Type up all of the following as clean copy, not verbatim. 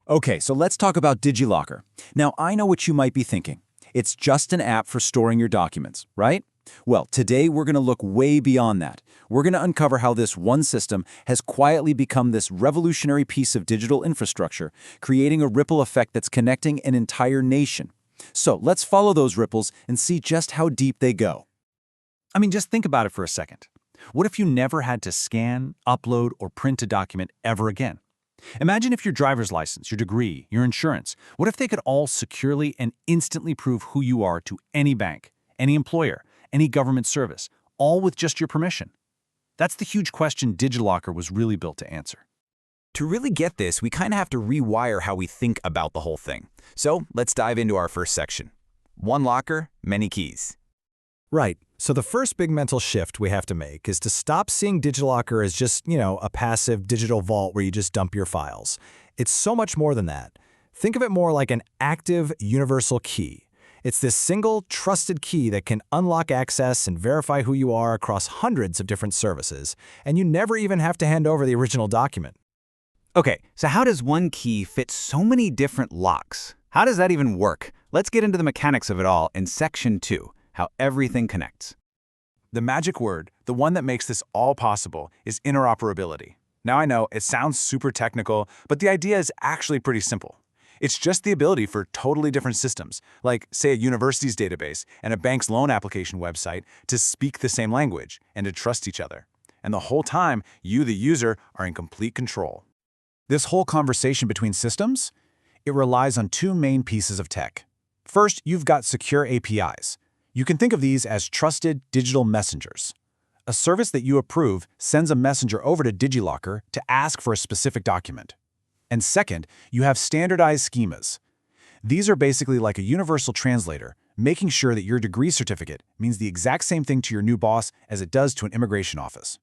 Okay, so let's talk about DigiLocker. Now, I know what you might be thinking. It's just an app for storing your documents, right? Well, today we're going to look way beyond that. We're going to uncover how this one system has quietly become this revolutionary piece of digital infrastructure, creating a ripple effect that's connecting an entire nation. So let's follow those ripples and see just how deep they go. I mean, just think about it for a second. What if you never had to scan, upload, or print a document ever again? Imagine if your driver's license, your degree, your insurance, what if they could all securely and instantly prove who you are to any bank, any employer, any government service, all with just your permission? That's the huge question DigiLocker was really built to answer. To really get this, we kind of have to rewire how we think about the whole thing. So let's dive into our first section. One locker, many keys. Right. So the first big mental shift we have to make is to stop seeing DigiLocker as just, a passive digital vault where you just dump your files. It's so much more than that. Think of it more like an active universal key. It's this single, trusted key that can unlock access and verify who you are across hundreds of different services, and you never even have to hand over the original document. Okay, so how does one key fit so many different locks? How does that even work? Let's get into the mechanics of it all in Section 2, how everything connects. The magic word, the one that makes this all possible, is interoperability. Now I know it sounds super technical, but the idea is actually pretty simple. It's just the ability for totally different systems, like, say, a university's database and a bank's loan application website, to speak the same language and to trust each other. And the whole time, you, the user, are in complete control. This whole conversation between systems, it relies on two main pieces of tech. First, you've got secure APIs. You can think of these as trusted digital messengers. A service that you approve sends a messenger over to DigiLocker to ask for a specific document. And second, you have standardized schemas. These are basically like a universal translator, making sure that your degree certificate means the exact same thing to your new boss as it does to an immigration office.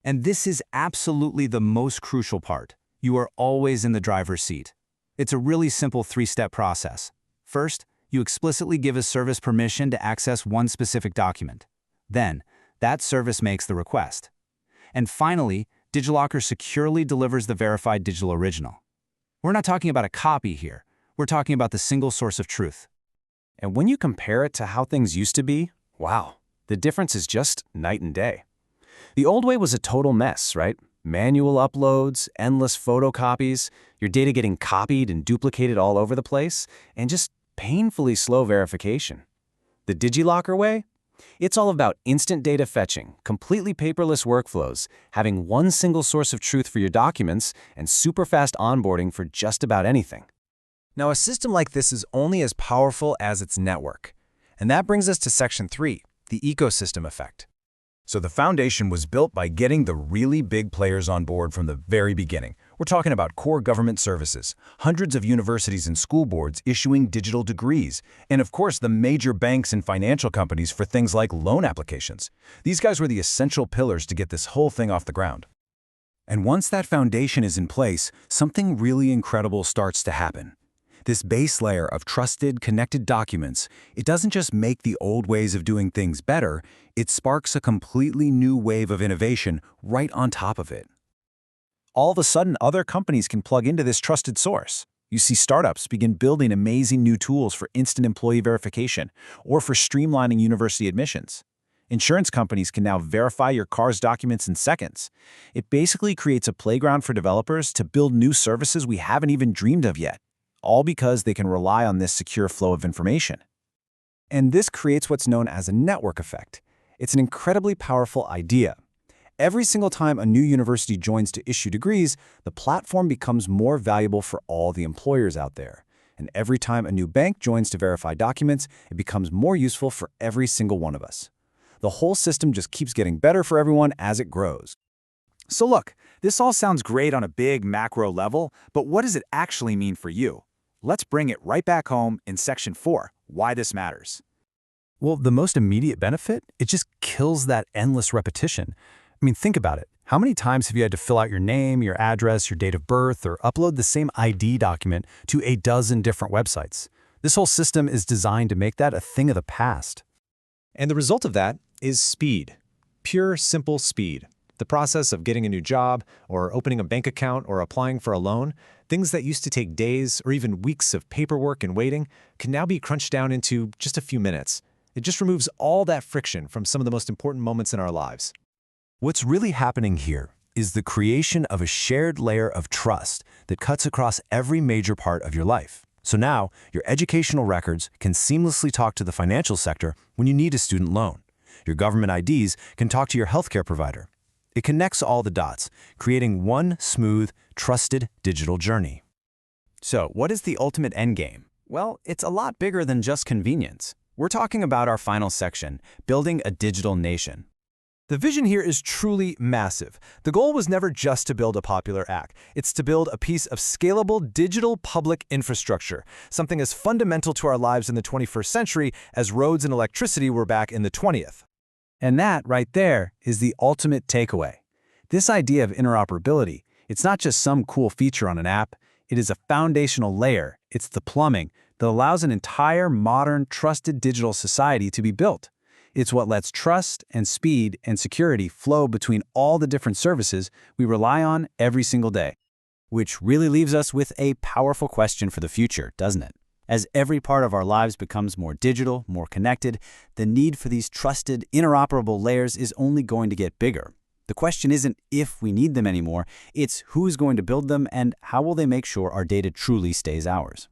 And this is absolutely the most crucial part. You are always in the driver's seat. It's a really simple three-step process. First, you explicitly give a service permission to access one specific document. Then, that service makes the request. And finally, DigiLocker securely delivers the verified digital original. We're not talking about a copy here. We're talking about the single source of truth. And when you compare it to how things used to be, wow, the difference is just night and day. The old way was a total mess, right? Manual uploads, endless photocopies, your data getting copied and duplicated all over the place, and just painfully slow verification. The DigiLocker way? It's all about instant data fetching, completely paperless workflows, having one single source of truth for your documents, and super fast onboarding for just about anything. Now, a system like this is only as powerful as its network. And that brings us to Section 3, the ecosystem effect. So the foundation was built by getting the really big players on board from the very beginning. We're talking about core government services, hundreds of universities and school boards issuing digital degrees, and of course the major banks and financial companies for things like loan applications. These guys were the essential pillars to get this whole thing off the ground. And once that foundation is in place, something really incredible starts to happen. This base layer of trusted, connected documents, it doesn't just make the old ways of doing things better, it sparks a completely new wave of innovation right on top of it. All of a sudden, other companies can plug into this trusted source. You see startups begin building amazing new tools for instant employee verification or for streamlining university admissions. Insurance companies can now verify your car's documents in seconds. It basically creates a playground for developers to build new services we haven't even dreamed of yet, all because they can rely on this secure flow of information. And this creates what's known as a network effect. It's an incredibly powerful idea. Every single time a new university joins to issue degrees, the platform becomes more valuable for all the employers out there. And every time a new bank joins to verify documents, it becomes more useful for every single one of us. The whole system just keeps getting better for everyone as it grows. So look, this all sounds great on a big macro level, but what does it actually mean for you? Let's bring it right back home in Section 4, why this matters. Well, the most immediate benefit, it just kills that endless repetition. I mean, think about it. How many times have you had to fill out your name, your address, your date of birth, or upload the same ID document to a dozen different websites? This whole system is designed to make that a thing of the past. And the result of that is speed. Pure, simple speed. The process of getting a new job, or opening a bank account, or applying for a loan, things that used to take days or even weeks of paperwork and waiting, can now be crunched down into just a few minutes. It just removes all that friction from some of the most important moments in our lives. What's really happening here is the creation of a shared layer of trust that cuts across every major part of your life. So now, your educational records can seamlessly talk to the financial sector when you need a student loan. Your government IDs can talk to your healthcare provider. It connects all the dots, creating one smooth, trusted digital journey. So, what is the ultimate endgame? Well, it's a lot bigger than just convenience. We're talking about our final section, building a digital nation. The vision here is truly massive. The goal was never just to build a popular app. It's to build a piece of scalable digital public infrastructure, something as fundamental to our lives in the 21st century as roads and electricity were back in the 20th. And that, right there, is the ultimate takeaway. This idea of interoperability, it's not just some cool feature on an app. It is a foundational layer. It's the plumbing that allows an entire modern, trusted digital society to be built. It's what lets trust and speed and security flow between all the different services we rely on every single day. Which really leaves us with a powerful question for the future, doesn't it? As every part of our lives becomes more digital, more connected, the need for these trusted, interoperable layers is only going to get bigger. The question isn't if we need them anymore, it's who's going to build them and how will they make sure our data truly stays ours.